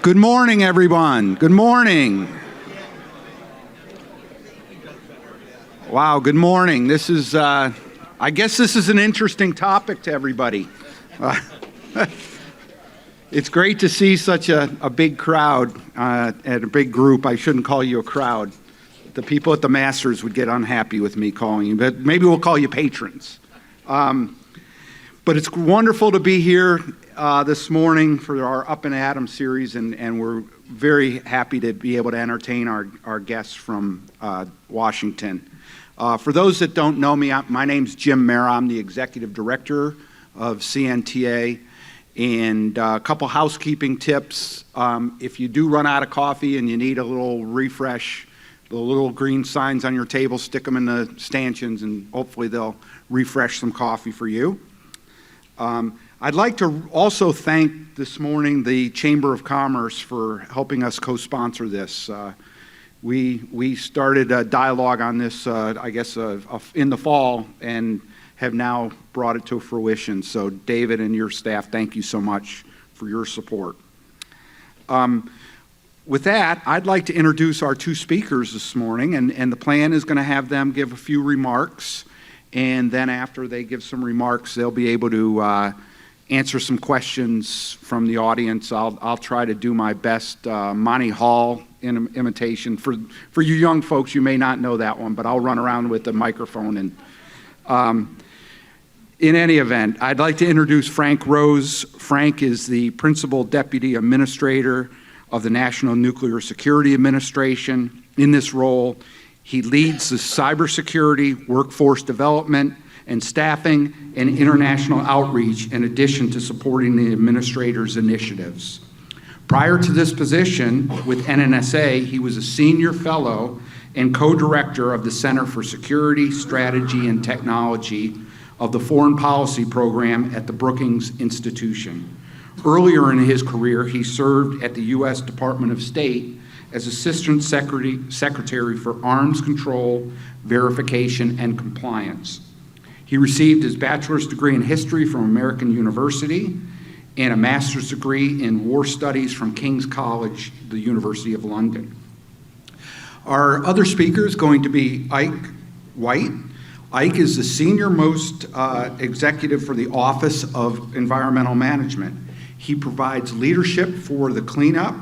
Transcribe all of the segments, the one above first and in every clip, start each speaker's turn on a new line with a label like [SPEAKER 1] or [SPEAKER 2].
[SPEAKER 1] Good morning, everyone. Good morning. Wow, good morning. This is, I guess this is an interesting topic to everybody. It's great to see such a big crowd and a big group. I shouldn't call you a crowd. The people at the Masters would get unhappy with me calling you, but maybe we'll call you patrons. But it's wonderful to be here this morning for our Up and Adam series, and we're very happy to be able to entertain our guests from Washington. For those that don't know me, my name's Jim Mara. I'm the Executive Director of CNTA. And a couple housekeeping tips. If you do run out of coffee and you need a little refresh, the little green signs on your table, stick them in the stanchions and hopefully they'll refresh some coffee for you. I'd like to also thank this morning the Chamber of Commerce for helping us co-sponsor this. We started a dialogue on this, I guess, in the fall and have now brought it to fruition. So David and your staff, thank you so much for your support. With that, I'd like to introduce our two speakers this morning, and the plan is going to have them give a few remarks, and then after they give some remarks, they'll be able to answer some questions from the audience. I'll try to do my best Monty Hall imitation. For you young folks, you may not know that one, but I'll run around with the microphone. And in any event, I'd like to introduce Frank Rose. Frank is the Principal Deputy Administrator of the National Nuclear Security Administration. In this role, he leads the cybersecurity, workforce development, and staffing and international outreach in addition to supporting the administrator's initiatives. Prior to this position with NNSA, he was a senior fellow and co-director of the Center for Security, Strategy, and Technology of the Foreign Policy Program at the Brookings Institution. Earlier in his career, he served at the U.S. Department of State as Assistant Secretary for Arms Control, Verification, and Compliance. He received his bachelor's degree in history from American University and a master's degree in war studies from King's College, the University of London. Our other speaker is going to be Ike White. Ike is the senior-most executive for the Office of Environmental Management. He provides leadership for the cleanup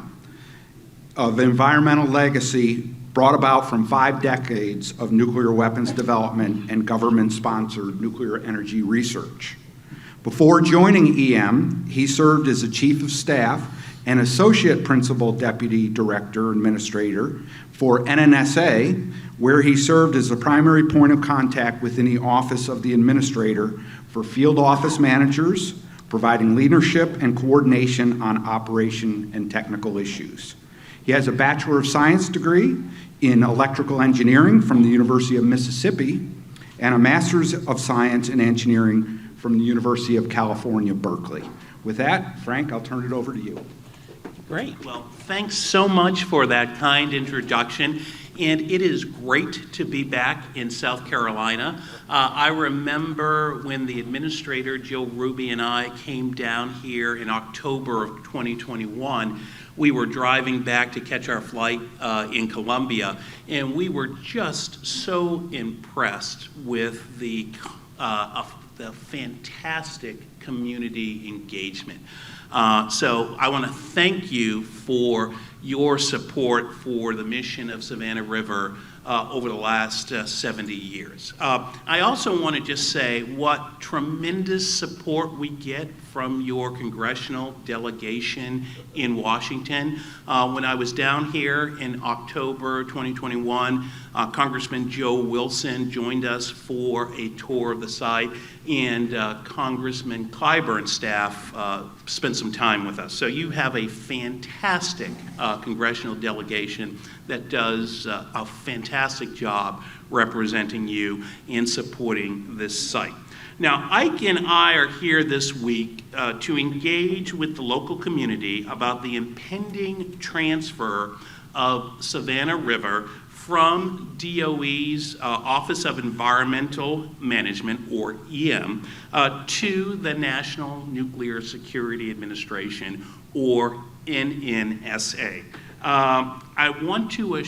[SPEAKER 1] of environmental legacy brought about from 5 decades of nuclear weapons development and government-sponsored nuclear energy research. Before joining EM, he served as the Chief of Staff and Associate Principal Deputy Director Administrator for NNSA, where he served as the primary point of contact within the Office of the Administrator for field office managers, providing leadership and coordination on operation and technical issues. He has a Bachelor of Science degree in Electrical Engineering from the University of Mississippi and a Master's of Science in Engineering from the University of California, Berkeley. With that, Frank, I'll turn it over to you.
[SPEAKER 2] Great. Well, thanks so much for that kind introduction. And it is great to be back in South Carolina. I remember when the administrator, Joe Ruby, and I came down here in October of 2021. We were driving back to catch our flight in Columbia, and we were just so impressed with the fantastic community engagement. So I want to thank you for your support for the mission of Savannah River over the last 70 years. I also want to just say what tremendous support we get from your congressional delegation in Washington. When I was down here in October 2021, Congressman Joe Wilson joined us for a tour of the site, and Congressman Clyburn's staff spent some time with us. So you have a fantastic congressional delegation that does a fantastic job representing you and supporting this site. Now, Ike and I are here this week to engage with the local community about the impending transfer of Savannah River from DOE's Office of Environmental Management, or EM, to the National Nuclear Security Administration, or NNSA. I want to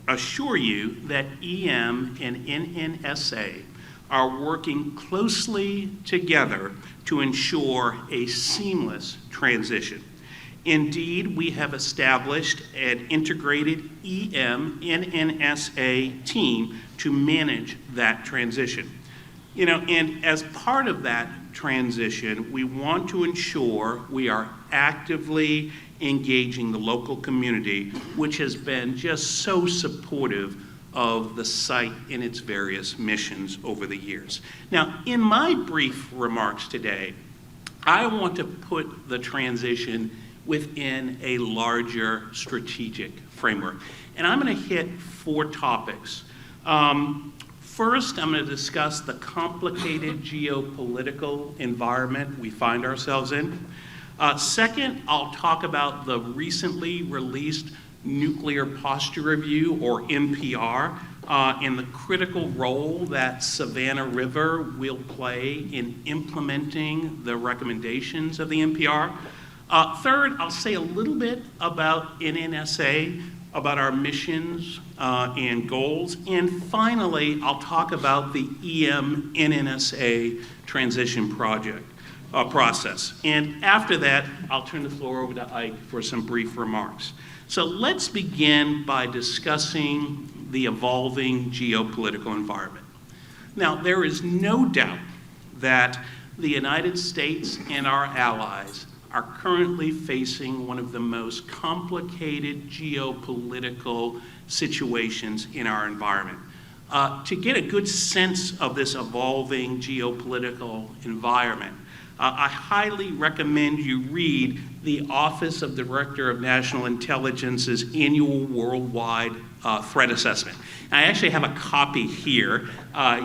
[SPEAKER 2] assure you that EM and NNSA are working closely together to ensure a seamless transition. Indeed, we have established an integrated EM-NNSA team to manage that transition. And as part of that transition, we want to ensure we are actively engaging the local community, which has been just so supportive of the site in its various missions over the years. Now, in my brief remarks today, I want to put the transition within a larger strategic framework. And I'm going to hit 4 topics. First, I'm going to discuss the complicated geopolitical environment we find ourselves in. Second, I'll talk about the recently released Nuclear Posture Review, or NPR, and the critical role that Savannah River will play in implementing the recommendations of the NPR. Third, I'll say a little bit about NNSA, about our missions and goals. And finally, I'll talk about the EM-NNSA transition process. And after that, I'll turn the floor over to Ike for some brief remarks. So let's begin by discussing the evolving geopolitical environment. Now, there is no doubt that the United States and our allies are currently facing one of the most complicated geopolitical situations in our environment. To get a good sense of this evolving geopolitical environment, I highly recommend you read the Office of Director of National Intelligence's annual worldwide threat assessment. I actually have a copy here.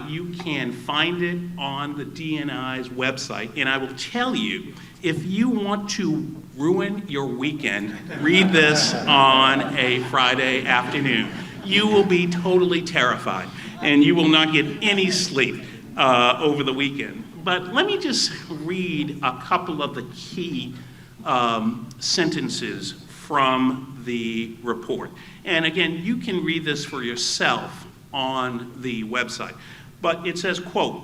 [SPEAKER 2] You can find it on the DNI's website, and I will tell you, if you want to ruin your weekend, read this on a Friday afternoon. You will be totally terrified, and you will not get any sleep over the weekend. But let me just read a couple of the key sentences from the report. And again, you can read this for yourself on the website. But it says, quote,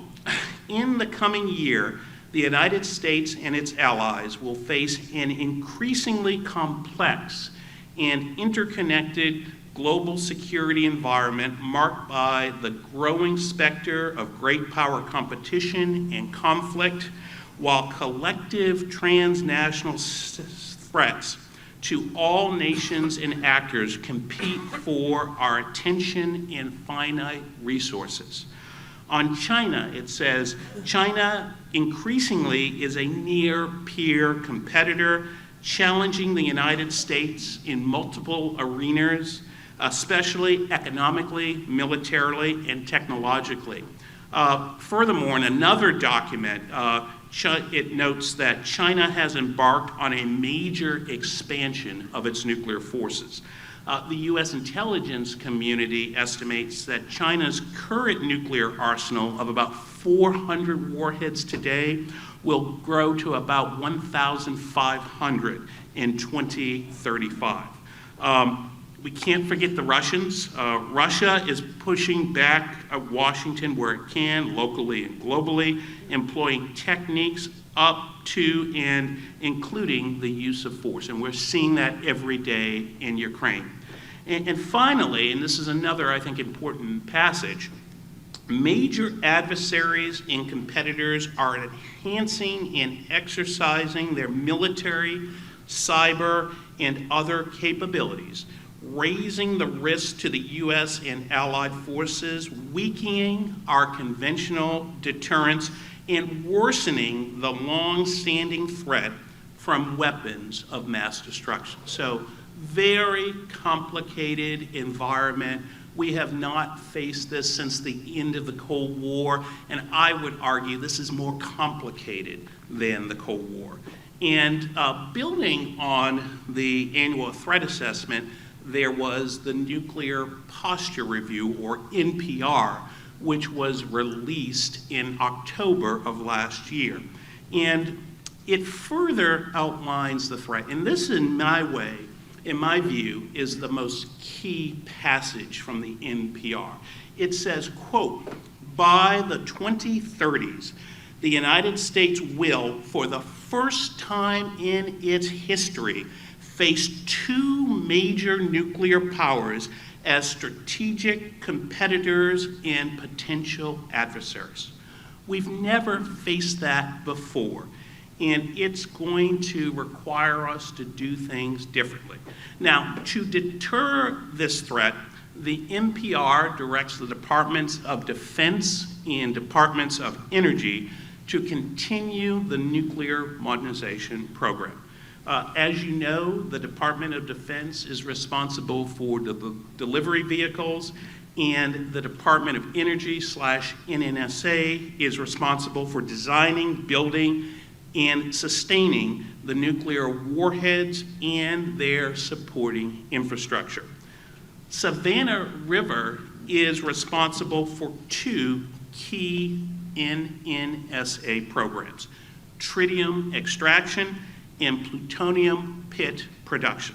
[SPEAKER 2] "In the coming year, the United States and its allies will face an increasingly complex and interconnected global security environment marked by the growing specter of great power competition and conflict, while collective transnational threats to all nations and actors compete for our attention and finite resources." On China, it says, "China increasingly is a near-peer competitor, challenging the United States in multiple arenas, especially economically, militarily, and technologically." Furthermore, in another document, it notes that China has embarked on a major expansion of its nuclear forces. The U.S. intelligence community estimates that China's current nuclear arsenal of about 400 warheads today will grow to about 1,500 in 2035. We can't forget the Russians. Russia is pushing back at Washington where it can, locally and globally, employing techniques up to and including the use of force. And we're seeing that every day in Ukraine. And finally, and this is another, I think, important passage, major adversaries and competitors are enhancing and exercising their military, cyber, and other capabilities, raising the risk to the U.S. and allied forces, weakening our conventional deterrence, and worsening the long-standing threat from weapons of mass destruction. So, very complicated environment. We have not faced this since the end of the Cold War, and I would argue this is more complicated than the Cold War. And building on the annual threat assessment, there was the Nuclear Posture Review, or NPR, which was released in October of last year. And it further outlines the threat. And this, in my view, is the most key passage from the NPR. It says, quote, "By the 2030s, the United States will, for the first time in its history, face two major nuclear powers as strategic competitors and potential adversaries." We've never faced that before, and it's going to require us to do things differently. Now, to deter this threat, the NPR directs the Departments of Defense and Departments of Energy to continue the nuclear modernization program. As you know, the Department of Defense is responsible for the delivery vehicles, and the Department of Energy / NNSA is responsible for designing, building, and sustaining the nuclear warheads and their supporting infrastructure. Savannah River is responsible for two key NNSA programs: tritium extraction and plutonium pit production.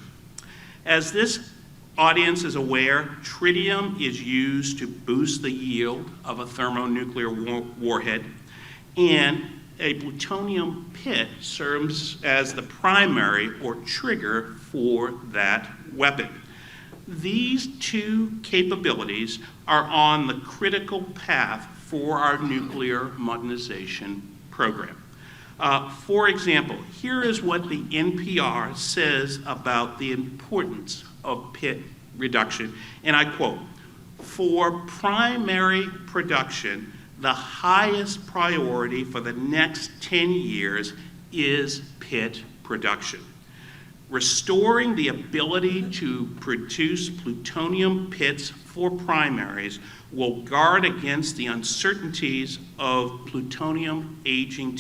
[SPEAKER 2] As this audience is aware, tritium is used to boost the yield of a thermonuclear warhead, and a plutonium pit serves as the primary or trigger for that weapon. These two capabilities are on the critical path for our nuclear modernization program. For example, here is what the NPR says about the importance of pit reduction, and I quote, "For primary production, the highest priority for the next 10 years is pit production. Restoring the ability to produce plutonium pits for primaries will guard against the uncertainties of plutonium aging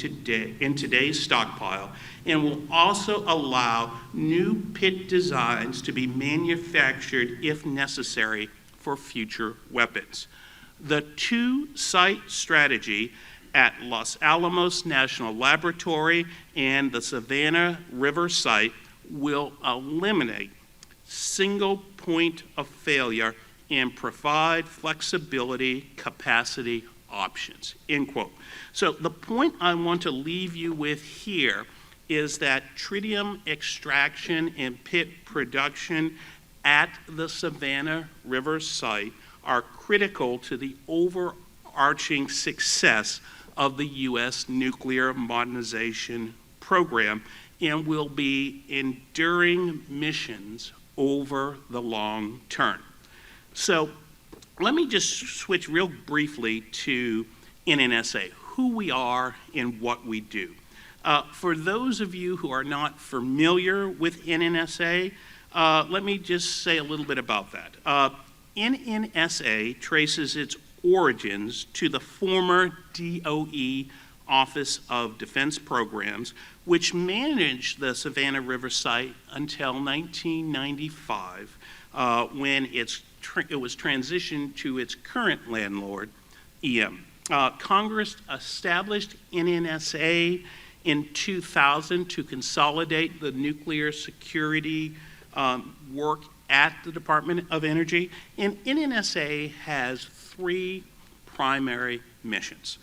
[SPEAKER 2] in today's stockpile, and will also allow new pit designs to be manufactured if necessary for future weapons." The two-site strategy at Los Alamos National Laboratory and the Savannah River site will eliminate single point of failure and provide flexibility capacity options, end quote. So the point I want to leave you with here is that tritium extraction and pit production at the Savannah River site are critical to the overarching success of the U.S. nuclear modernization program, and will be enduring missions over the long term. So let me just switch real briefly to NNSA, who we are and what we do. For those of you who are not familiar with NNSA, let me just say a little bit about that. NNSA traces its origins to the former DOE Office of Defense Programs, which managed the Savannah River site until 1995, when it was transitioned to its current landlord, EM. Congress established NNSA in 2000 to consolidate the nuclear security work at the Department of Energy, and NNSA has three primary missions.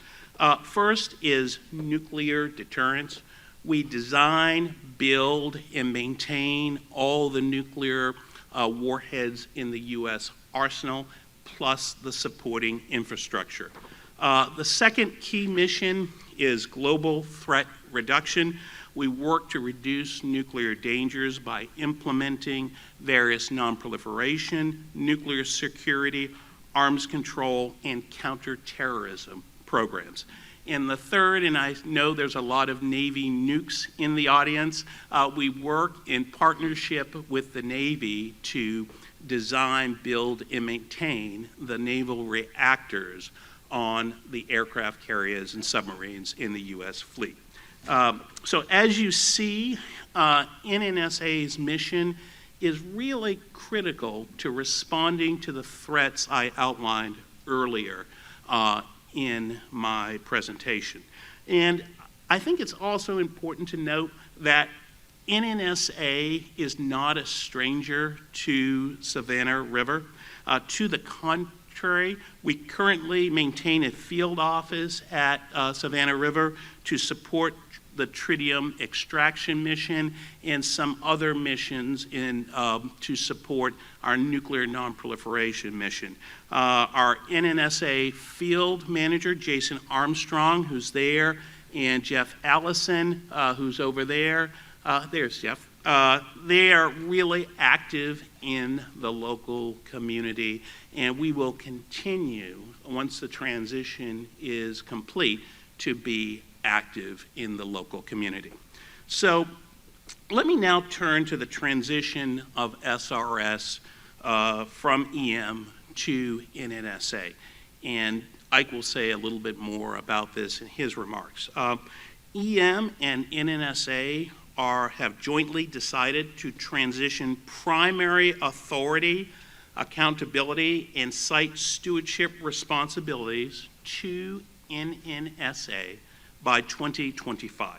[SPEAKER 2] First is nuclear deterrence. We design, build, and maintain all the nuclear warheads in the U.S. arsenal, plus the supporting infrastructure. The second key mission is global threat reduction. We work to reduce nuclear dangers by implementing various nonproliferation, nuclear security, arms control, and counterterrorism programs. And the third, and I know there's a lot of Navy nukes in the audience, we work in partnership with the Navy to design, build, and maintain the naval reactors on the aircraft carriers and submarines in the U.S. fleet. So as you see, NNSA's mission is really critical to responding to the threats I outlined earlier in my presentation. And I think it's also important to note that NNSA is not a stranger to Savannah River. To the contrary, we currently maintain a field office at Savannah River to support the tritium extraction mission and some other missions to support our nuclear nonproliferation mission. Our NNSA field manager, Jason Armstrong, who's there, and Jeff Allison, who's over there. There's Jeff. They are really active in the local community, and we will continue, once the transition is complete, to be active in the local community. So let me now turn to the transition of SRS from EM to NNSA. And Ike will say a little bit more about this in his remarks. EM and NNSA have jointly decided to transition primary authority, accountability, and site stewardship responsibilities to NNSA by 2025.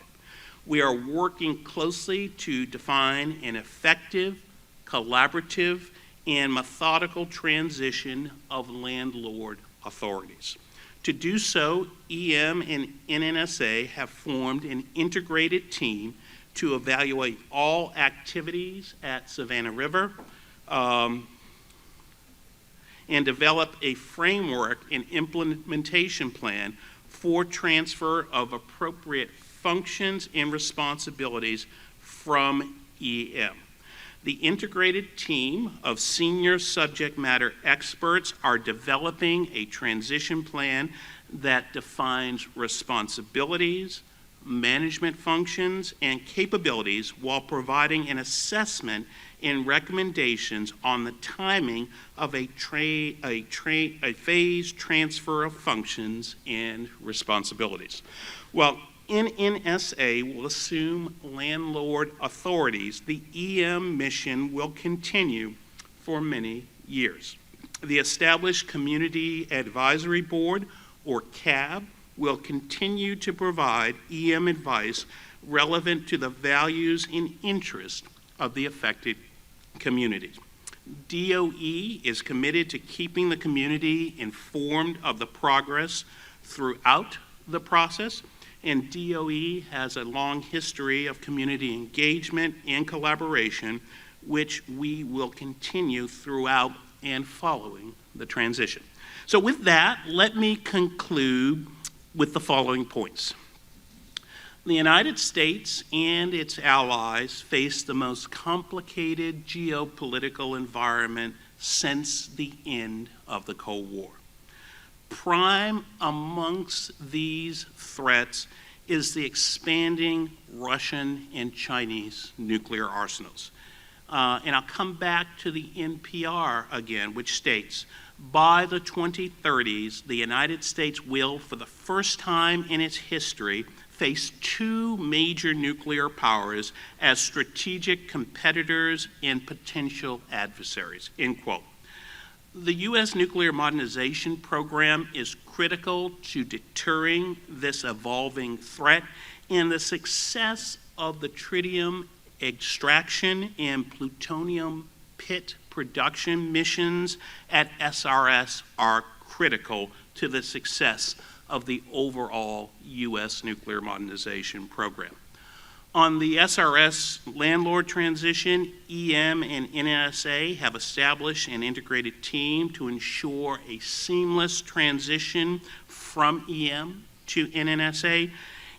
[SPEAKER 2] We are working closely to define an effective, collaborative, and methodical transition of landlord authorities. To do so, EM and NNSA have formed an integrated team to evaluate all activities at Savannah River and develop a framework and implementation plan for transfer of appropriate functions and responsibilities from EM. The integrated team of senior subject matter experts are developing a transition plan that defines responsibilities, management functions, and capabilities while providing an assessment and recommendations on the timing of a phased transfer of functions and responsibilities. Well, NNSA will assume landlord authorities. The EM mission will continue for many years. The established Community Advisory Board, or CAB, will continue to provide EM advice relevant to the values and interests of the affected communities. DOE is committed to keeping the community informed of the progress throughout the process, and DOE has a long history of community engagement and collaboration, which we will continue throughout and following the transition. So with that, let me conclude with the following points. The United States and its allies face the most complicated geopolitical environment since the end of the Cold War. Prime amongst these threats is the expanding Russian and Chinese nuclear arsenals. And I'll come back to the NPR again, which states, by the 2030s, the United States will, for the first time in its history, face two major nuclear powers as strategic competitors and potential adversaries, end quote. The U.S. nuclear modernization program is critical to deterring this evolving threat, and the success of the tritium extraction and plutonium pit production missions at SRS are critical to the success of the overall U.S. nuclear modernization program. On the SRS landlord transition, EM and NNSA have established an integrated team to ensure a seamless transition from EM to NNSA.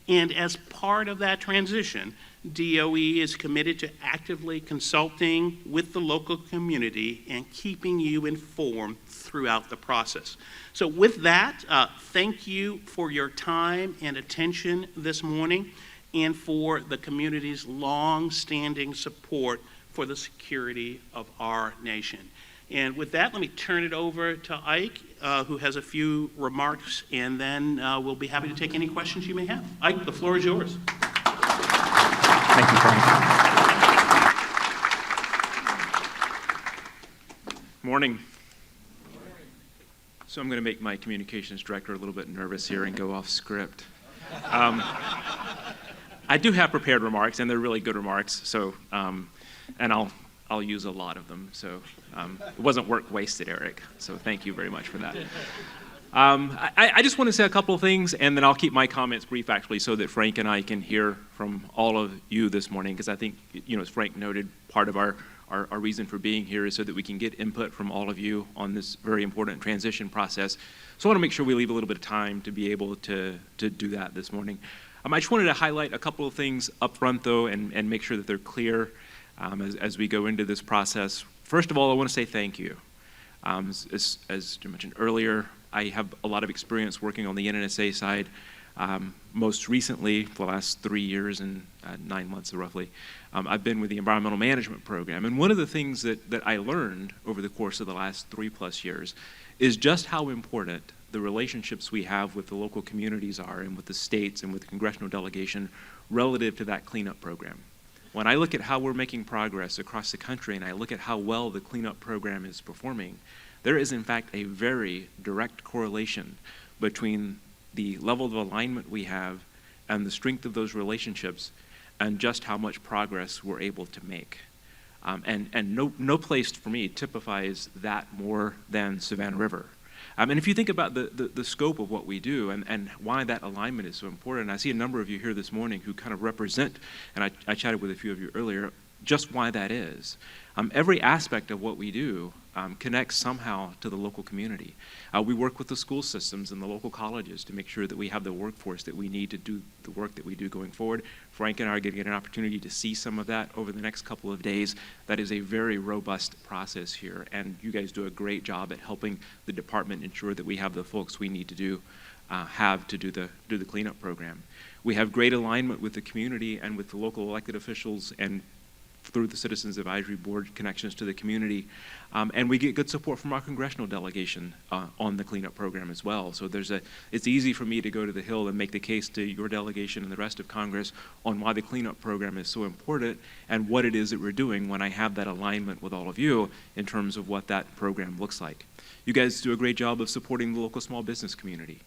[SPEAKER 2] And as part of that transition, DOE is committed to actively consulting with the local community and keeping you informed throughout the process. So with that, thank you for your time and attention this morning and for the community's long-standing support for the security of our nation. And with that, let me turn it over to Ike, who has a few remarks, and then we'll be happy to take any questions you may have. Ike, the floor is yours.
[SPEAKER 3] Thank you, Frank. morning. So I'm going to make my communications director a little bit nervous here and go off script. I do have prepared remarks, and they're really good remarks. So, and I'll use a lot of them. So it wasn't work wasted, Eric. So thank you very much for that. I just want to say a couple of things, and then I'll keep my comments brief, actually, so that Frank and I can hear from all of you this morning, because I think, as Frank noted, part of our reason for being here is so that we can get input from all of you on this very important transition process. So I want to make sure we leave a little bit of time to be able to do that this morning. I just wanted to highlight a couple of things up front, though, and make sure that they're clear as we go into this process. First of all, I want to say thank you. As you mentioned earlier, I have a lot of experience working on the NNSA side. Most recently, for the last 3 years and 9 months roughly, I've been with the Environmental Management Program. And one of the things that I learned over the course of the last 3+ years is just how important the relationships we have with the local communities are, and with the states and with the congressional delegation relative to that cleanup program. When I look at how we're making progress across the country, and I look at how well the cleanup program is performing, there is in fact a very direct correlation between the level of alignment we have and the strength of those relationships and just how much progress we're able to make. And no place for me typifies that more than Savannah River. And if you think about the scope of what we do and why that alignment is so important, I see a number of you here this morning who kind of represent, and I chatted with a few of you earlier, just why that is. Every aspect of what we do connects somehow to the local community. We work with the school systems and the local colleges to make sure that we have the workforce that we need to do the work that we do going forward. Frank and I are going to get an opportunity to see some of that over the next couple of days. That is a very robust process here, and you guys do a great job at helping the department ensure that we have the folks we need to do the cleanup program. We have great alignment with the community and with the local elected officials and through the Citizens Advisory Board connections to the community. And we get good support from our congressional delegation on the cleanup program as well. So it's easy for me to go to the Hill and make the case to your delegation and the rest of Congress on why the cleanup program is so important and what it is that we're doing when I have that alignment with all of you in terms of what that program looks like. You guys do a great job of supporting the local small business community.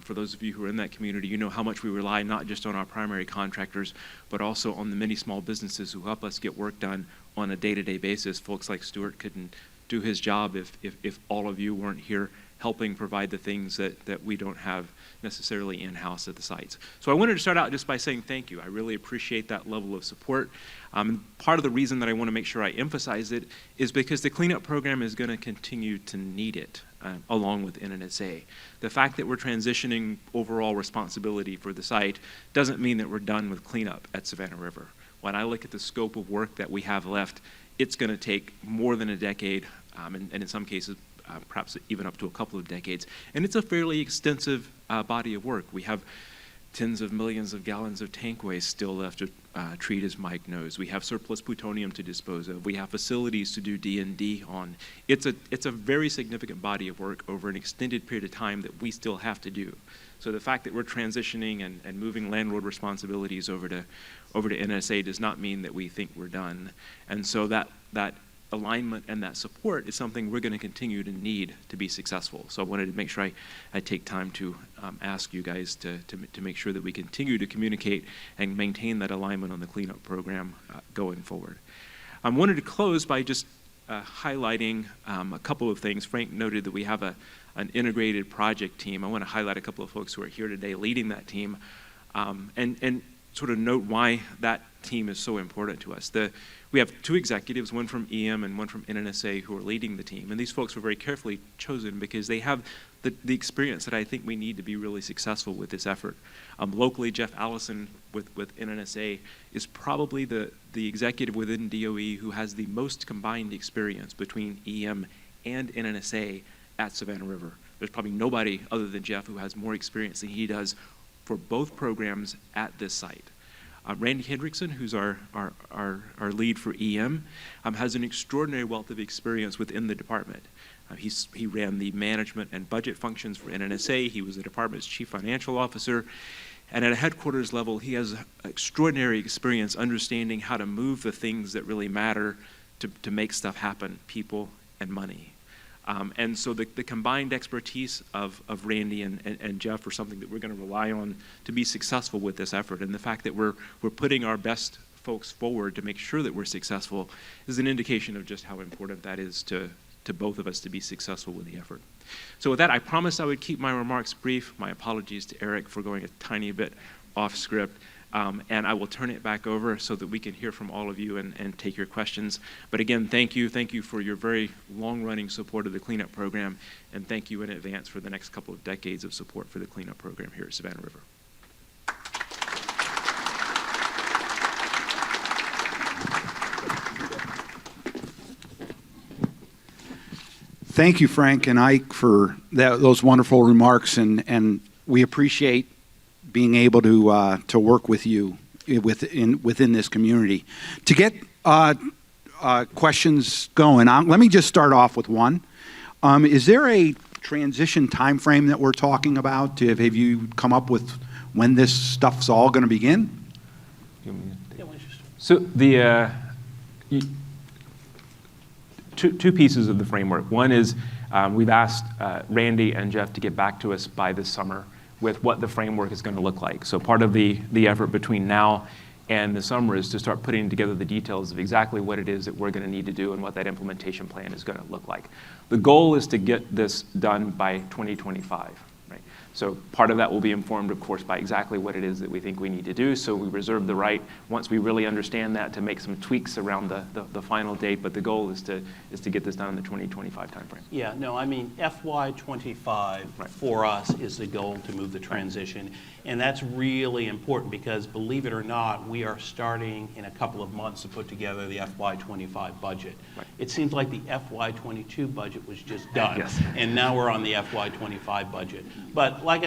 [SPEAKER 3] For those of you who are in that community, you know how much we rely not just on our primary contractors, but also on the many small businesses who help us get work done on a day-to-day basis. Folks like Stuart couldn't do his job if all of you weren't here helping provide the things that we don't have necessarily in-house at the sites. So I wanted to start out just by saying thank you. I really appreciate that level of support. Part of the reason that I want to make sure I emphasize it is because the cleanup program is going to continue to need it along with NNSA. The fact that we're transitioning overall responsibility for the site doesn't mean that we're done with cleanup at Savannah River. When I look at the scope of work that we have left, it's going to take more than a decade, and in some cases, perhaps even up to a couple of decades. And it's a fairly extensive body of work. We have tens of millions of gallons of tank waste still left to treat, as Mike knows. We have surplus plutonium to dispose of. We have facilities to do D&D on. It's a very significant body of work over an extended period of time that we still have to do. So the fact that we're transitioning and moving landlord responsibilities over to NSA does not mean that we think we're done. And so that alignment and that support is something we're going to continue to need to be successful. So I wanted to make sure I take time to ask you guys to make sure that we continue to communicate and maintain that alignment on the cleanup program going forward. I wanted to close by just highlighting a couple of things. Frank noted that we have an integrated project team. I want to highlight a couple of folks who are here today leading that team and sort of note why that team is so important to us. We have two executives, one from EM and one from NNSA, who are leading the team. And these folks were very carefully chosen because they have the experience that I think we need to be really successful with this effort. Locally, Jeff Allison with NNSA is probably the executive within DOE who has the most combined experience between EM and NNSA at Savannah River. There's probably nobody other than Jeff who has more experience than he does for both programs at this site. Randy Hendrickson, who's our lead for EM, has an extraordinary wealth of experience within the department. He ran the management and budget functions for NNSA. He was the department's chief financial officer. And at a headquarters level, he has extraordinary experience understanding how to move the things that really matter to make stuff happen, people and money. And so the combined expertise of Randy and Jeff are something that we're going to rely on to be successful with this effort. And the fact that we're putting our best folks forward to make sure that we're successful is an indication of just how important that is to both of us to be successful with the effort. So with that, I promised I would keep my remarks brief. My apologies to Eric for going a tiny bit off script. And I will turn it back over so that we can hear from all of you and take your questions. But again, thank you for your very long-running support of the cleanup program, and thank you in advance for the next couple of decades of support for the cleanup program here at Savannah River.
[SPEAKER 1] Thank you, Frank and Ike, for those wonderful remarks, and we appreciate being able to work with you within this community. To get questions going, let me just start off with one. Is there a transition time frame that we're talking about? Have you come up with when this stuff's all going to begin?
[SPEAKER 3] So the two pieces of the framework. One is we've asked Randy and Jeff to get back to us by this summer with what the framework is going to look like. So part of the effort between now and the summer is to start putting together the details of exactly what it is that we're going to need to do and what that implementation plan is going to look like. The goal is to get this done by 2025, right? So part of that will be informed, of course, by exactly what it is that we think we need to do. So we reserve the right, once we really understand that, to make some tweaks around the final date. But the goal is to get this done in the 2025 timeframe.
[SPEAKER 2] Yeah, no, I mean, FY25 for us is the goal to move the transition. And that's really important because, believe it or not, we are starting in a couple of months to put together the FY25 budget.
[SPEAKER 3] Right.
[SPEAKER 2] It seems like the FY22 budget was just done.
[SPEAKER 3] Yes.
[SPEAKER 2] And now we're on the FY25 budget. But like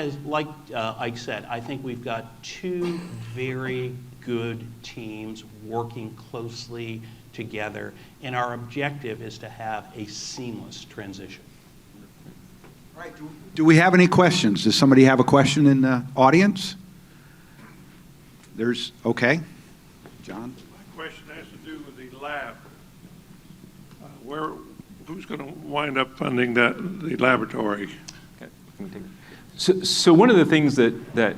[SPEAKER 2] Ike said, I think we've got two very good teams working closely together. And our objective is to have a seamless transition.
[SPEAKER 1] Right. Do we have any questions? Does somebody have a question in the audience? Okay. John?
[SPEAKER 4] My question has to do with the lab. Who's going to wind up funding the laboratory?
[SPEAKER 3] Okay. So one of the things that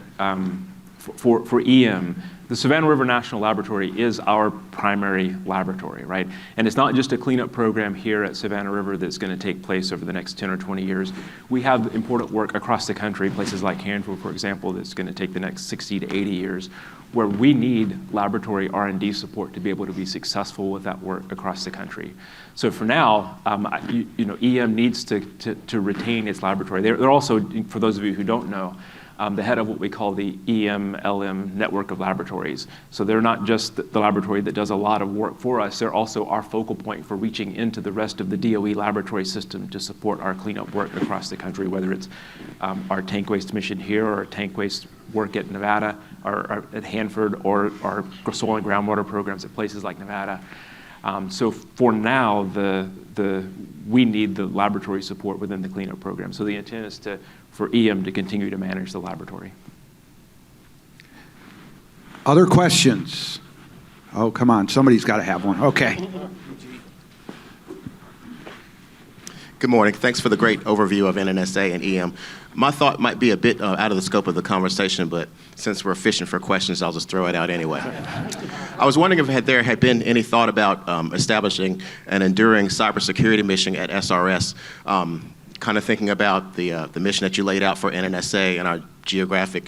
[SPEAKER 3] for EM, the Savannah River National Laboratory is our primary laboratory, right? And it's not just a cleanup program here at Savannah River that's going to take place over the next 10 or 20 years. We have important work across the country, places like Hanford, for example, that's going to take the next 60 to 80 years, where we need laboratory R&D support to be able to be successful with that work across the country. So for now, EM needs to retain its laboratory. They're also, for those of you who don't know, the head of what we call the EM-LM network of laboratories. So they're not just the laboratory that does a lot of work for us, they're also our focal point for reaching into the rest of the DOE laboratory system to support our cleanup work across the country, whether it's our tank waste mission here or our tank waste work at Nevada or at Hanford or our soil and groundwater programs at places like Nevada. So for now, we need the laboratory support within the cleanup program. So the intent is for EM to continue to manage the laboratory.
[SPEAKER 1] Other questions? Oh, come on. Somebody's got to have one. Okay.
[SPEAKER 5] Good morning. Thanks for the great overview of NNSA and EM. My thought might be a bit out of the scope of the conversation, but since we're fishing for questions, I'll just throw it out anyway. I was wondering if there had been any thought about establishing an enduring cybersecurity mission at SRS, kind of thinking about the mission that you laid out for NNSA and our geographic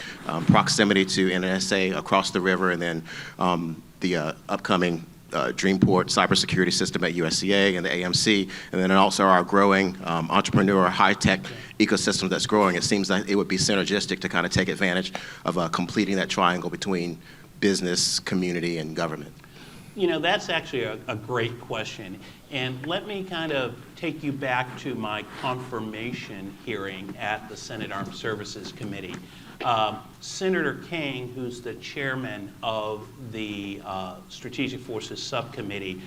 [SPEAKER 5] proximity to NNSA across the river, and then the upcoming Dreamport cybersecurity system at USCA and the AMC, and then also our growing entrepreneur high-tech ecosystem that's growing. It seems like it would be synergistic to kind of take advantage of completing that triangle between business, community, and government.
[SPEAKER 2] You know, that's actually a great question. And let me kind of take you back to my confirmation hearing at the Senate Armed Services Committee. Senator King, who's the chairman of the Strategic Forces Subcommittee,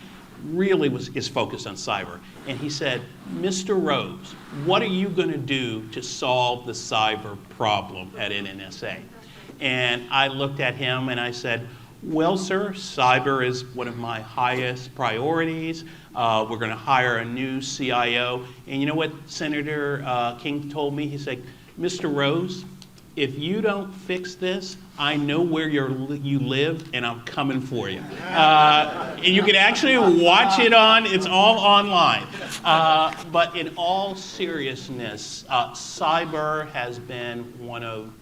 [SPEAKER 2] really is focused on cyber. And he said, Mr. Rose, what are you going to do to solve the cyber problem at NNSA? And I looked at him and I said, Well, sir, cyber is one of my highest priorities. We're going to hire a new CIO. And you know what Senator King told me? He said, Mr. Rose, if you don't fix this, I know where you live, and I'm coming for you. And you can actually watch it it's all online. But in all seriousness, cyber has been one of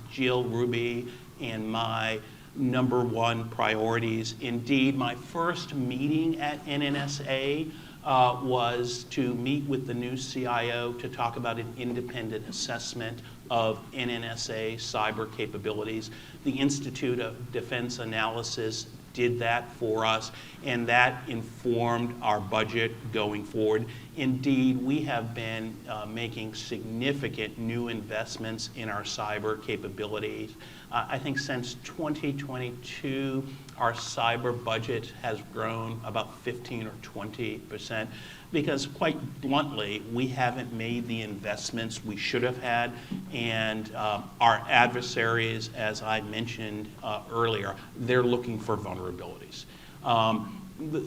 [SPEAKER 2] Jill Ruby and my #1 priorities. Indeed, my first meeting at NNSA was to meet with the new CIO to talk about an independent assessment of NNSA cyber capabilities. The Institute of Defense Analysis did that for us, and that informed our budget going forward. Indeed, we have been making significant new investments in our cyber capabilities. I think since 2022, our cyber budget has grown about 15 or 20%, because quite bluntly, we haven't made the investments we should have had, and our adversaries, as I mentioned earlier, they're looking for vulnerabilities.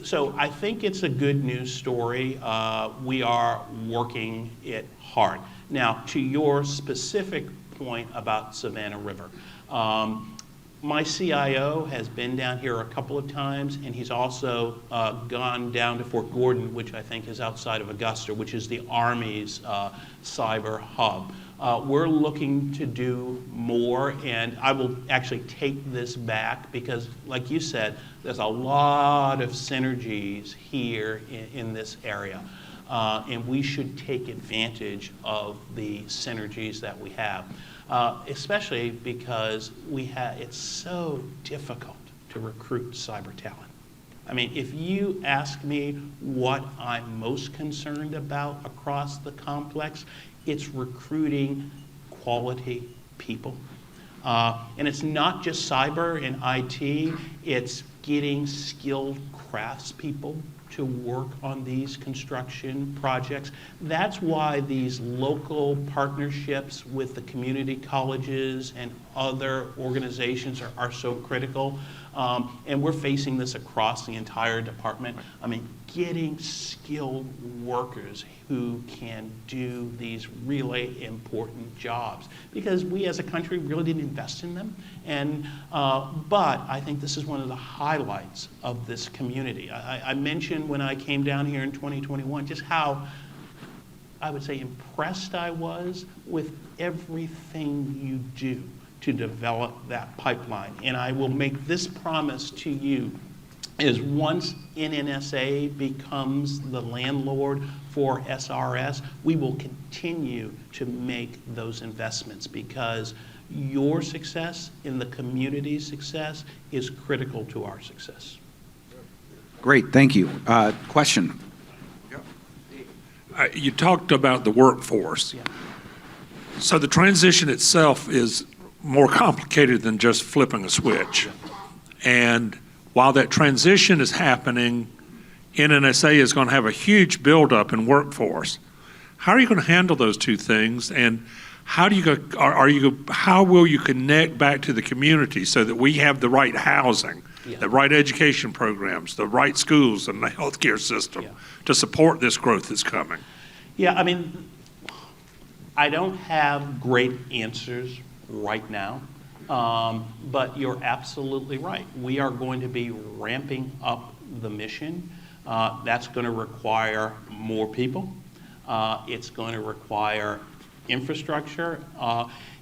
[SPEAKER 2] So I think it's a good news story. We are working it hard. Now, to your specific point about Savannah River, my CIO has been down here a couple of times, and he's also gone down to Fort Gordon, which I think is outside of Augusta, which is the Army's cyber hub. We're looking to do more, and I will actually take this back because, like you said, there's a lot of synergies here in this area. And we should take advantage of the synergies that we have. Especially because it's so difficult to recruit cyber talent. I mean, if you ask me what I'm most concerned about across the complex, it's recruiting quality people. And it's not just cyber and IT, it's getting skilled craftspeople to work on these construction projects. That's why these local partnerships with the community colleges and other organizations are so critical. And we're facing this across the entire department. I mean, getting skilled workers who can do these really important jobs, because we as a country really didn't invest in them. And but I think this is one of the highlights of this community. I mentioned when I came down here in 2021 just how, I would say, impressed I was with everything you do to develop that pipeline. And I will make this promise to you, is once NNSA becomes the landlord for SRS, we will continue to make those investments, because your success and the community's success is critical to our success.
[SPEAKER 1] Great, thank you. Question?
[SPEAKER 4] You talked about the workforce.
[SPEAKER 2] Yeah.
[SPEAKER 4] So the transition itself is more complicated than just flipping a switch. And while that transition is happening, NNSA is going to have a huge buildup in workforce. How are you going to handle those two things? And how will you connect back to the community so that we have the right housing, the right education programs, the right schools, and the healthcare system to support this growth that's coming?
[SPEAKER 2] Yeah, I mean, I don't have great answers right now, but you're absolutely right. We are going to be ramping up the mission. That's going to require more people. It's going to require infrastructure.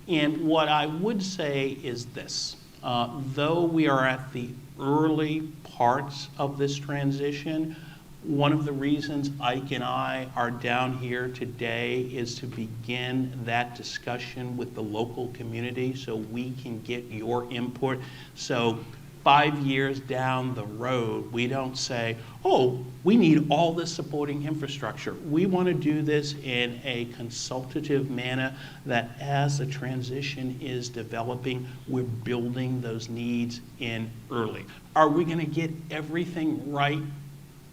[SPEAKER 2] And what I would say is this. Though we are at the early parts of this transition, one of the reasons Ike and I are down here today is to begin that discussion with the local community so we can get your input. So 5 years down the road, we don't say, oh, we need all this supporting infrastructure. We want to do this in a consultative manner that as the transition is developing, we're building those needs in early. Are we going to get everything right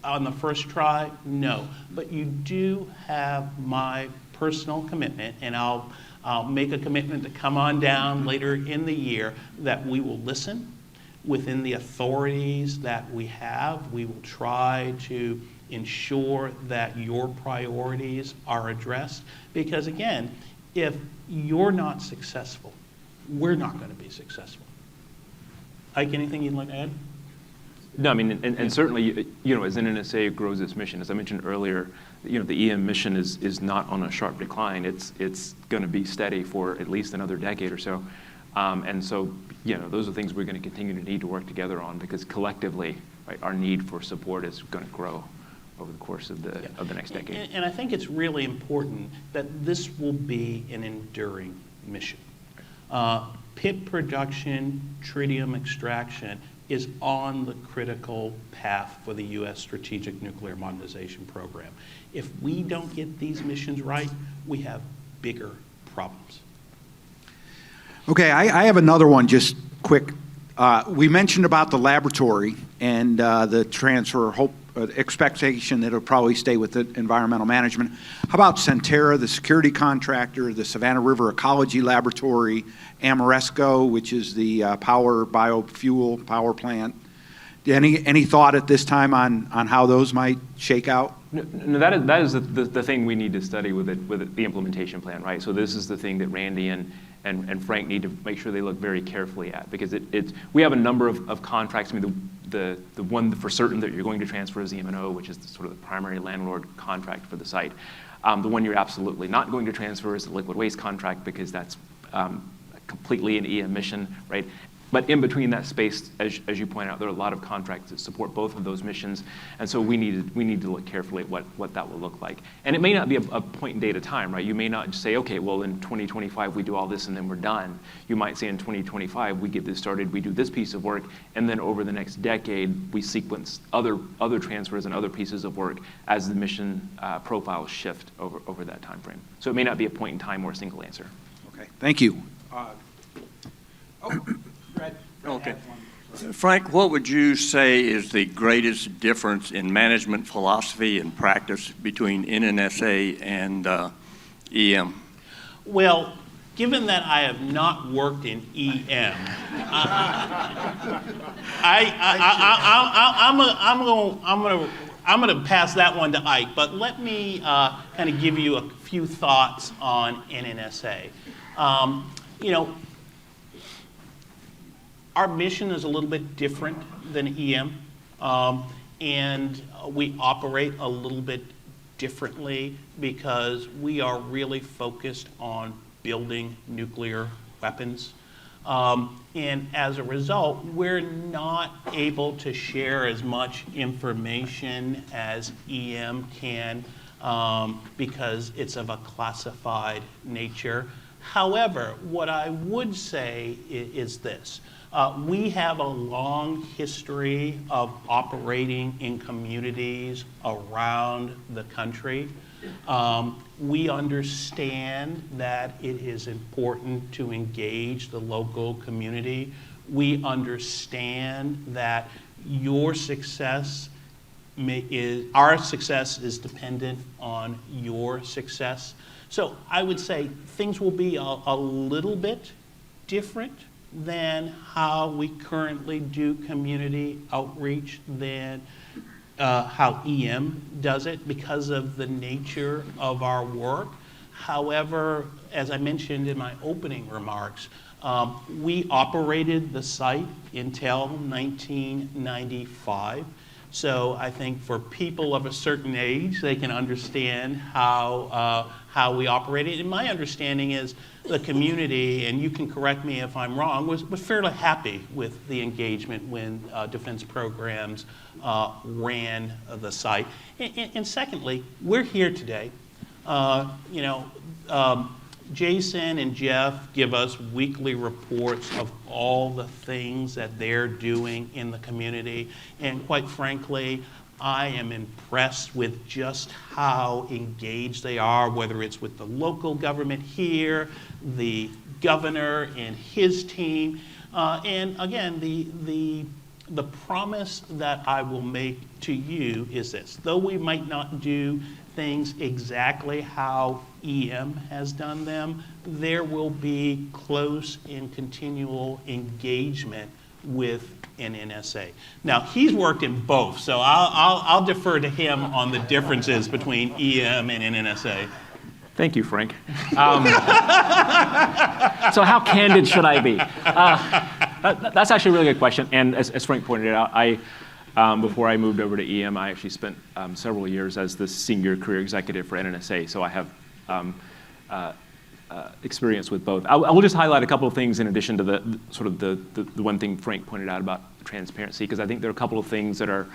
[SPEAKER 2] on the first try? No. But you do have my personal commitment, and I'll make a commitment to come on down later in the year, that we will listen, within the authorities that we have, we will try to ensure that your priorities are addressed. Because again, if you're not successful, we're not going to be successful. Ike, anything you'd like to add?
[SPEAKER 3] No, I mean, and certainly, you know, as NNSA grows its mission, as I mentioned earlier, you know, the EM mission is not on a sharp decline. It's going to be steady for at least another decade or so. And so, you know, those are things we're going to continue to need to work together on, because collectively, right, our need for support is going to grow over the course of the next decade.
[SPEAKER 2] And I think it's really important that this will be an enduring mission. Pit production, tritium extraction is on the critical path for the U.S. Strategic Nuclear Modernization Program. If we don't get these missions right, we have bigger problems.
[SPEAKER 1] Okay, I have another one, just quick. We mentioned about the laboratory and the transfer, expectation that it'll probably stay with the environmental management. How about Centera, the security contractor, the Savannah River Ecology Laboratory, Amoresco, which is the biofuel power plant? Any thought at this time on how those might shake out?
[SPEAKER 3] No, that is the thing we need to study with the implementation plan, right? So this is the thing that Randy and Frank need to make sure they look very carefully at, because we have a number of contracts. I mean, the one for certain that you're going to transfer is the M&O, which is sort of the primary landlord contract for the site. The one you're absolutely not going to transfer is the liquid waste contract, because that's completely an EM mission, right? But in between that space, as you point out, there are a lot of contracts that support both of those missions, and so we need to look carefully at what that will look like. And it may not be a point in date of time, right? You may not say, okay, well, in 2025 we do all this and then we're done. You might say in 2025 we get this started, we do this piece of work, and then over the next decade we sequence other transfers and other pieces of work as the mission profiles shift over that time frame. So it may not be a point in time or a single answer.
[SPEAKER 1] Okay, thank you.
[SPEAKER 6] Okay. Frank, what would you say is the greatest difference in management philosophy and practice between NNSA and EM?
[SPEAKER 2] Well, given that I have not worked in EM, I'm going to pass that one to Ike. But let me kind of give you a few thoughts on NNSA. You know, our mission is a little bit different than EM, and we operate a little bit differently because we are really focused on building nuclear weapons. And as a result, we're not able to share as much information as EM can because it's of a classified nature. However, what I would say is this. We have a long history of operating in communities around the country. We understand that it is important to engage the local community. We understand that our success is dependent on your success. So I would say things will be a little bit different than how we currently do community outreach than how EM does it because of the nature of our work. However, as I mentioned in my opening remarks, we operated the site until 1995. So I think for people of a certain age, they can understand how we operated. And my understanding is the community, and you can correct me if I'm wrong, was fairly happy with the engagement when defense programs ran the site. And secondly, we're here today. Jason and Jeff give us weekly reports of all the things that they're doing in the community. And quite frankly, I am impressed with just how engaged they are, whether it's with the local government here, the governor and his team. And again, the promise that I will make to you is this. Though we might not do things exactly how EM has done them, there will be close and continual engagement with NNSA. Now, he's worked in both, so I'll defer to him on the differences between EM and NNSA.
[SPEAKER 3] Thank you, Frank. So how candid should I be? That's actually a really good question. And as Frank pointed out, before I moved over to EM, I actually spent several years as the senior career executive for NNSA. So I have experience with both. I will just highlight a couple of things in addition to the one thing Frank pointed out about transparency, because I think there are a couple of things that are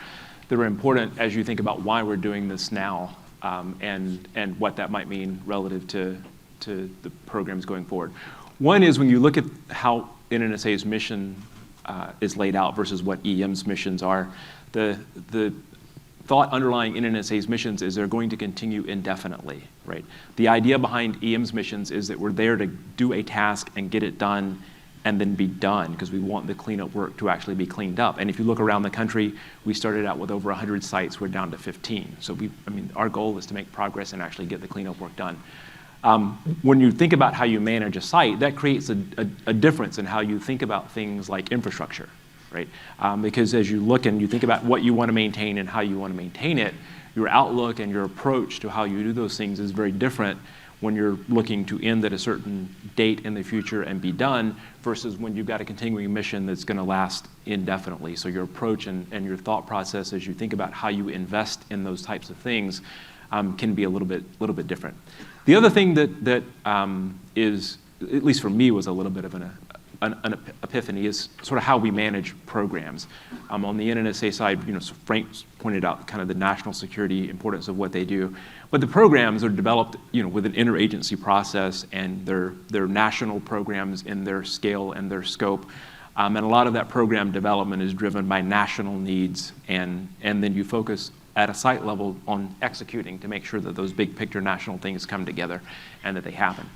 [SPEAKER 3] important as you think about why we're doing this now, and what that might mean relative to the programs going forward. One is when you look at how NNSA's mission is laid out versus what EM's missions are, the thought underlying NNSA's missions is they're going to continue indefinitely, right? The idea behind EM's missions is that we're there to do a task and get it done and then be done, because we want the cleanup work to actually be cleaned up. And if you look around the country, we started out with over 100 sites, we're down to 15. So our goal is to make progress and actually get the cleanup work done. When you think about how you manage a site, that creates a difference in how you think about things like infrastructure, right? Because as you look and you think about what you want to maintain and how you want to maintain it, your outlook and your approach to how you do those things is very different when you're looking to end at a certain date in the future and be done versus when you've got a continuing mission that's going to last indefinitely. So your approach and your thought process as you think about how you invest in those types of things can be a little bit different. The other thing that is, at least for me, was a little bit of an epiphany is sort of how we manage programs. On the NNSA side, so Frank pointed out kind of the national security importance of what they do, but the programs are developed, with an interagency process, and they're national programs in their scale and their scope, and a lot of that program development is driven by national needs, and then you focus at a site level on executing to make sure that those big picture national things come together and that they happen.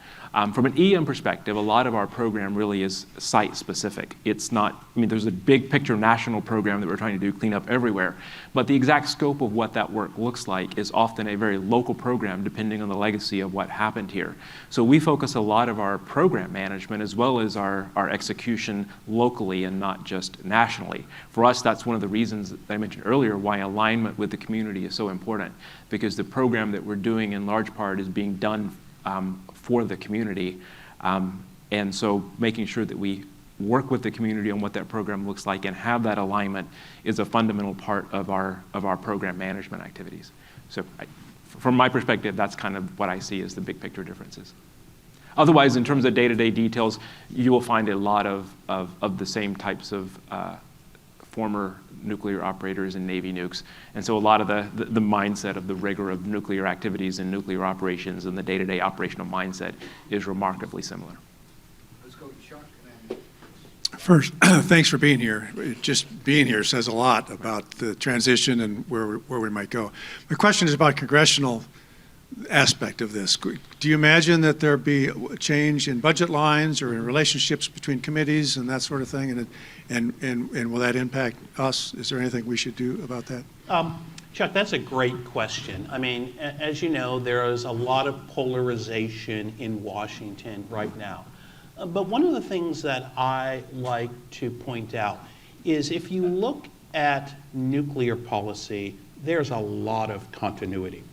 [SPEAKER 3] From an EM perspective, a lot of our program really is site specific. It's not, there's a big picture national program that we're trying to do clean up everywhere, but the exact scope of what that work looks like is often a very local program depending on the legacy of what happened here. So we focus a lot of our program management as well as our execution locally and not just nationally. For us, that's one of the reasons that I mentioned earlier why alignment with the community is so important, because the program that we're doing in large part is being done for the community, and so making sure that we work with the community on what that program looks like and have that alignment is a fundamental part of our program management activities. So from my perspective, that's kind of what I see as the big picture differences. Otherwise, in terms of day-to-day details, you will find a lot of the same types of former nuclear operators and Navy nukes. And so a lot of the mindset of the rigor of nuclear activities and nuclear operations and the day-to-day operational mindset is remarkably similar.
[SPEAKER 1] Let's go to Chuck. And then...
[SPEAKER 7] First, thanks for being here. Just being here says a lot about the transition and where we might go. My question is about congressional aspect of this. Do you imagine that there be a change in budget lines or in relationships between committees and that sort of thing? And will that impact us? Is there anything we should do about that?
[SPEAKER 2] Chuck, that's a great question. As you know, there is a lot of polarization in Washington right now. But one of the things that I like to point out is if you look at nuclear policy, there's a lot of continuity.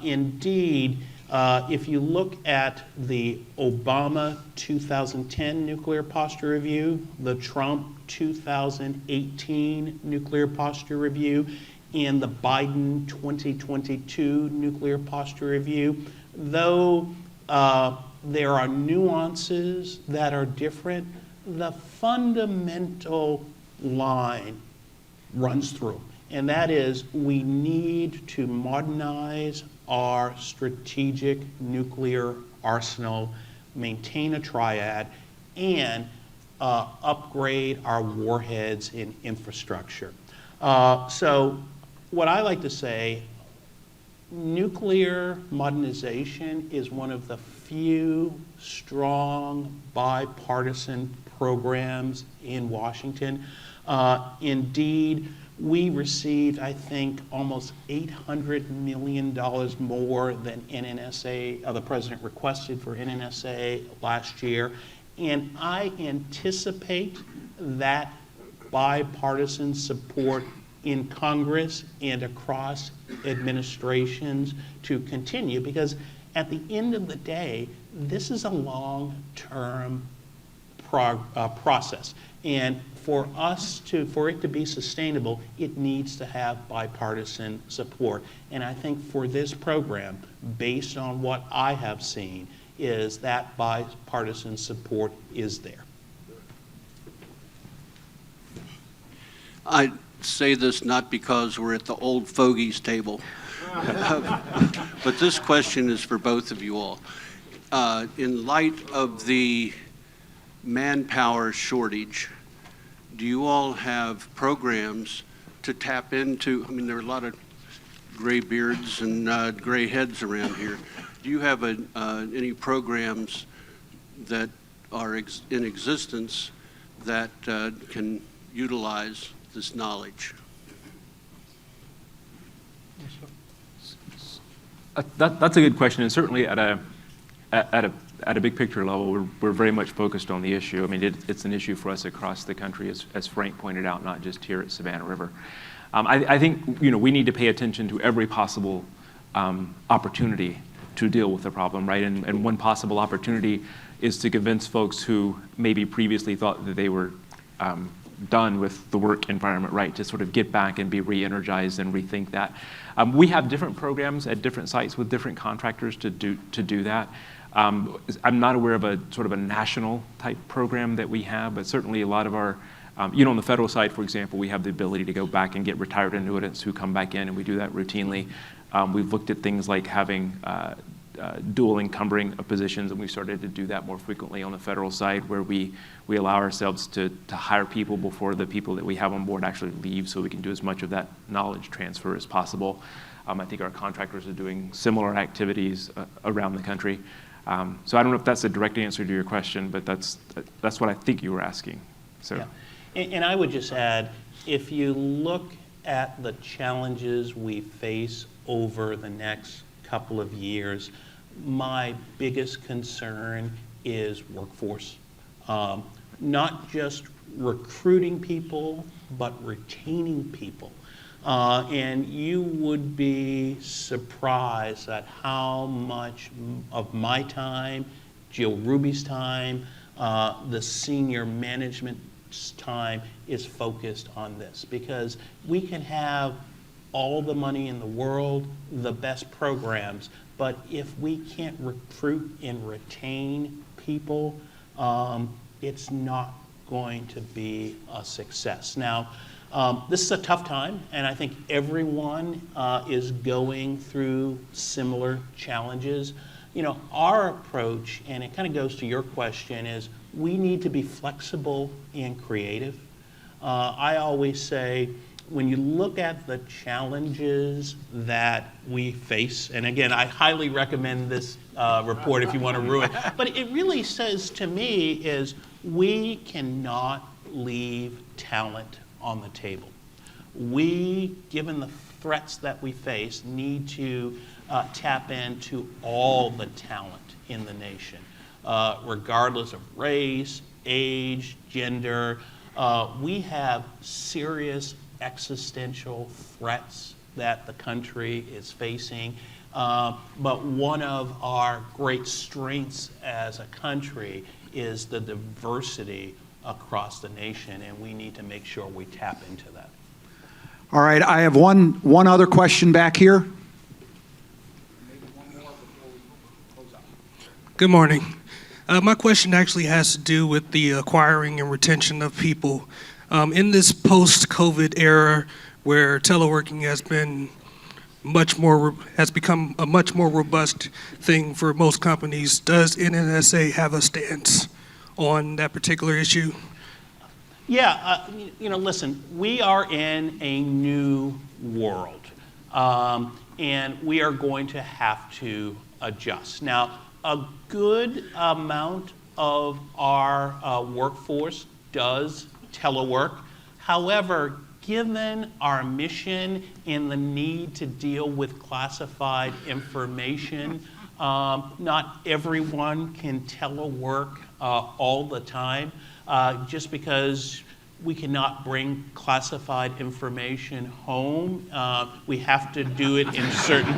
[SPEAKER 2] Indeed, if you look at the Obama 2010 Nuclear Posture Review, the Trump 2018 Nuclear Posture Review, and the Biden 2022 Nuclear Posture Review, though there are nuances that are different, the fundamental line runs through. And that is, we need to modernize our strategic nuclear arsenal, maintain a triad, and upgrade our warheads in infrastructure. So what I like to say, nuclear modernization is one of the few strong bipartisan programs in Washington. Indeed, we received, I think, almost $800 million more than NNSA, the president requested for NNSA last year. And I anticipate that bipartisan support in Congress and across administrations to continue, because at the end of the day, this is a long-term process. And for it to be sustainable, it needs to have bipartisan support. And I think for this program, based on what I have seen, is that bipartisan support is there.
[SPEAKER 8] I say this not because we're at the old fogies table, but this question is for both of you all. In light of the manpower shortage, do you all have programs to tap into? I mean, there are a lot of gray beards and gray heads around here. Do you have any programs that are in existence that can utilize this knowledge?
[SPEAKER 3] That's a good question, and certainly at a big picture level, we're very much focused on the issue. I mean, it's an issue for us across the country, as Frank pointed out, not just here at Savannah River. I think we need to pay attention to every possible opportunity to deal with the problem, right? And one possible opportunity is to convince folks who maybe previously thought that they were done with the work environment, right, to sort of get back and be re-energized and rethink that. We have different programs at different sites with different contractors to do that. I'm not aware of a sort of a national type program that we have, but certainly a lot of our, on the federal side, for example, we have the ability to go back and get retired annuitants who come back in, and we do that routinely. We've looked at things like having dual encumbering of positions, and we've started to do that more frequently on the federal side, where we allow ourselves to hire people before the people that we have on board actually leave, so we can do as much of that knowledge transfer as possible. I think our contractors are doing similar activities around the country. So I don't know if that's a direct answer to your question, but that's what I think you were asking. So,
[SPEAKER 2] yeah. And I would just add, if you look at the challenges we face over the next couple of years, my biggest concern is workforce. Not just recruiting people, but retaining people. And you would be surprised at how much of my time, Jill Ruby's time, the senior management's time is focused on this. Because we can have all the money in the world, the best programs, but if we can't recruit and retain people, it's not going to be a success. Now, this is a tough time, and I think everyone is going through similar challenges. Our approach, and it kind of goes to your question, is we need to be flexible and creative. I always say, when you look at the challenges that we face, and again, I highly recommend this report if you want to rue it, but it really says to me is we cannot leave talent on the table. We, given the threats that we face, need to tap into all the talent in the nation, regardless of race, age, gender. We have serious existential threats that the country is facing, but one of our great strengths as a country is the diversity across the nation, and we need to make sure we tap into that.
[SPEAKER 1] All right, I have one other question back here.
[SPEAKER 9] Good morning. My question actually has to do with the acquiring and retention of people. In this post-COVID era, where teleworking has become a much more robust thing for most companies, does NNSA have a stance on that particular issue?
[SPEAKER 2] Yeah, listen, we are in a new world, and we are going to have to adjust. Now, a good amount of our workforce does telework. However, given our mission and the need to deal with classified information, not everyone can telework all the time, just because we cannot bring classified information home. We have to do it in certain.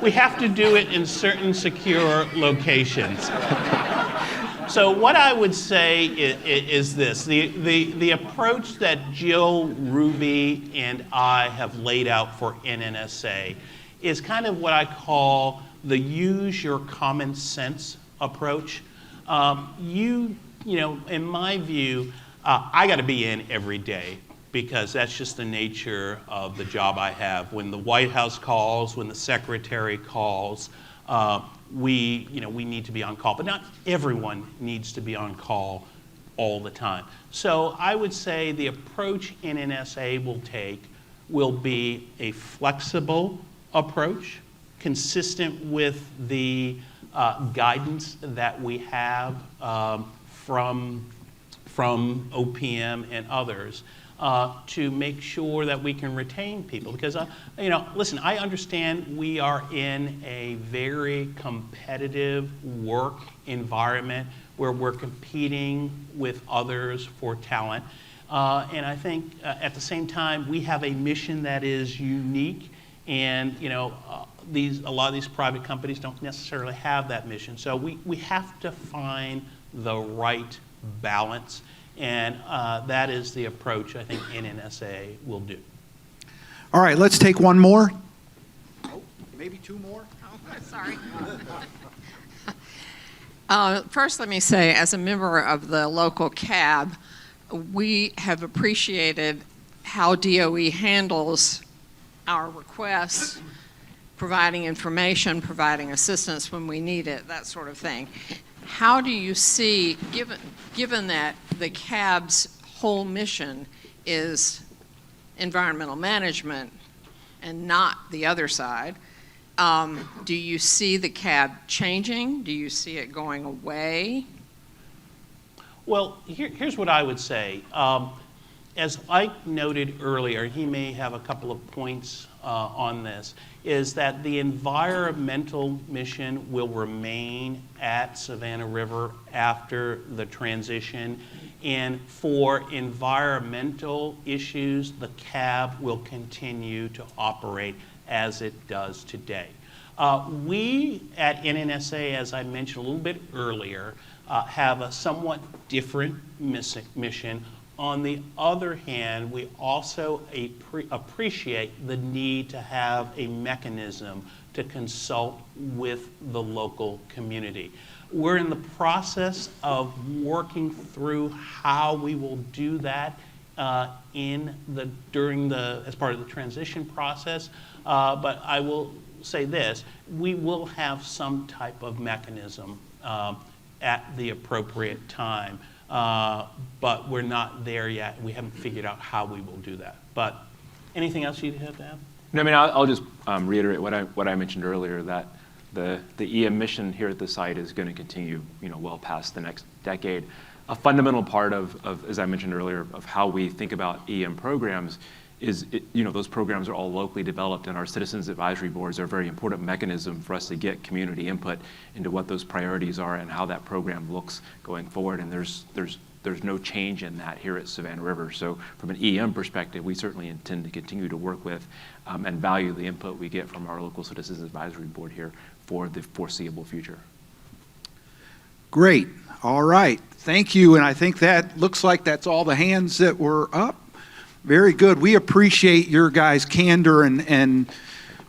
[SPEAKER 2] We have to do it in certain secure locations. So what I would say is this. The approach that Jill, Ruby, and I have laid out for NNSA is kind of what I call the use your common sense approach. You know, in my view, I got to be in every day because that's just the nature of the job I have. When the White House calls, when the Secretary calls, we need to be on call, but not everyone needs to be on call all the time. So I would say the approach NNSA will take will be a flexible approach, consistent with the guidance that we have from OPM and others, to make sure that we can retain people. Because, listen, I understand we are in a very competitive work environment where we're competing with others for talent. And I think at the same time, we have a mission that is unique. And, a lot of these private companies don't necessarily have that mission. So we have to find the right balance. And that is the approach I think NNSA will do.
[SPEAKER 1] All right, let's take one more. Oh, maybe two more.
[SPEAKER 10] Oh, sorry. First, let me say, as a member of the local CAB, we have appreciated how DOE handles our requests, providing information, providing assistance when we need it, that sort of thing. How do you see, given that the CAB's whole mission is environmental management and not the other side, do you see the CAB changing? Do you see it going away?
[SPEAKER 2] Well, here's what I would say. As Ike noted earlier, he may have a couple of points on this, is that the environmental mission will remain at Savannah River after the transition. And for environmental issues, the CAB will continue to operate as it does today. We at NNSA, as I mentioned a little bit earlier, have a somewhat different mission. On the other hand, we also appreciate the need to have a mechanism to consult with the local community. We're in the process of working through how we will do that as part of the transition process. But I will say this: we will have some type of mechanism at the appropriate time. But we're not there yet. We haven't figured out how we will do that. But anything else you'd have to add?
[SPEAKER 3] No, I mean, I'll just reiterate what I mentioned earlier, that the EM mission here at the site is going to continue, well past the next decade. A fundamental part of, as I mentioned earlier, of how we think about EM programs is, those programs are all locally developed, and our citizens advisory boards are a very important mechanism for us to get community input into what those priorities are and how that program looks going forward. And there's no change in that here at Savannah River. So from an EM perspective, we certainly intend to continue to work with and value the input we get from our local citizens advisory board here for the foreseeable future.
[SPEAKER 1] Great. All right. Thank you. And I think that looks like that's all the hands that were up. Very good. We appreciate your guys' candor and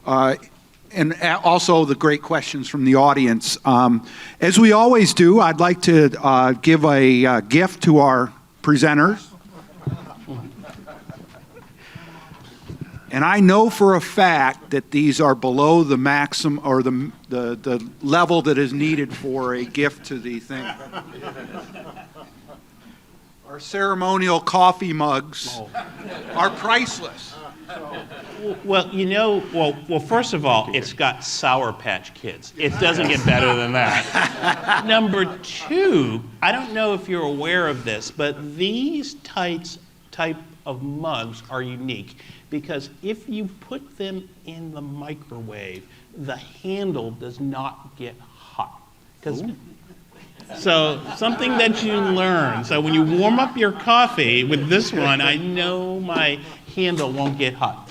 [SPEAKER 1] also the great questions from the audience. As we always do, I'd like to give a gift to our presenters. And I know for a fact that these are below the maximum or the level that is needed for a gift to the thing. Our ceremonial coffee mugs are priceless.
[SPEAKER 2] Well, first of all, it's got Sour Patch Kids. It doesn't get better than that. Number two, I don't know if you're aware of this, but these type of mugs are unique because if you put them in the microwave, the handle does not get hot. So something that you learn. So when you warm up your coffee with this one, I know my handle won't get hot.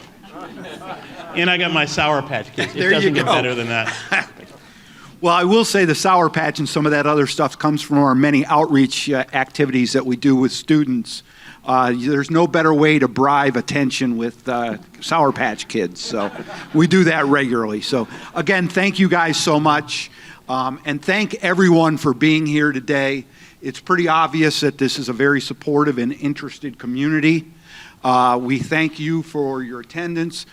[SPEAKER 2] And I got my Sour Patch Kids. It
[SPEAKER 1] There you
[SPEAKER 2] doesn't get
[SPEAKER 1] go.
[SPEAKER 2] better than that.
[SPEAKER 1] Well, I will say the Sour Patch and some of that other stuff comes from our many outreach activities that we do with students. There's no better way to bribe attention with Sour Patch Kids. So we do that regularly. So again, thank you guys so much. And thank everyone for being here today. It's pretty obvious that this is a very supportive and interested community. We thank you for your attendance.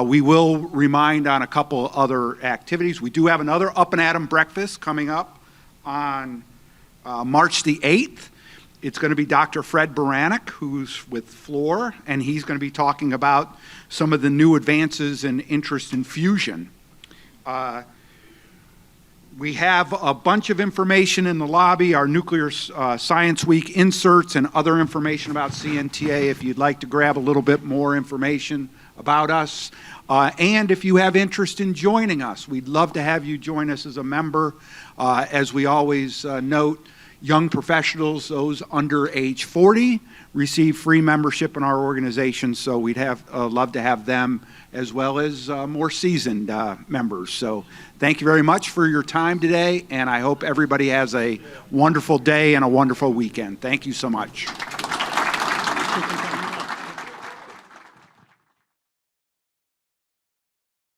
[SPEAKER 1] We will remind on a couple other activities. We do have another Up and Atom breakfast coming up on March the 8th. It's going to be Dr. Fred Baranek, who's with Floor, and he's going to be talking about some of the new advances and interest in fusion. We have a bunch of information in the lobby, our Nuclear Science Week inserts and other information about CNTA if you'd like to grab a little bit more information about us. And if you have interest in joining us, we'd love to have you join us as a member. As we always note, young professionals, those under age 40, receive free membership in our organization, so we'd love to have them as well as more seasoned members. So thank you very much for your time today, and I hope everybody has a wonderful day and a wonderful weekend. Thank you so much.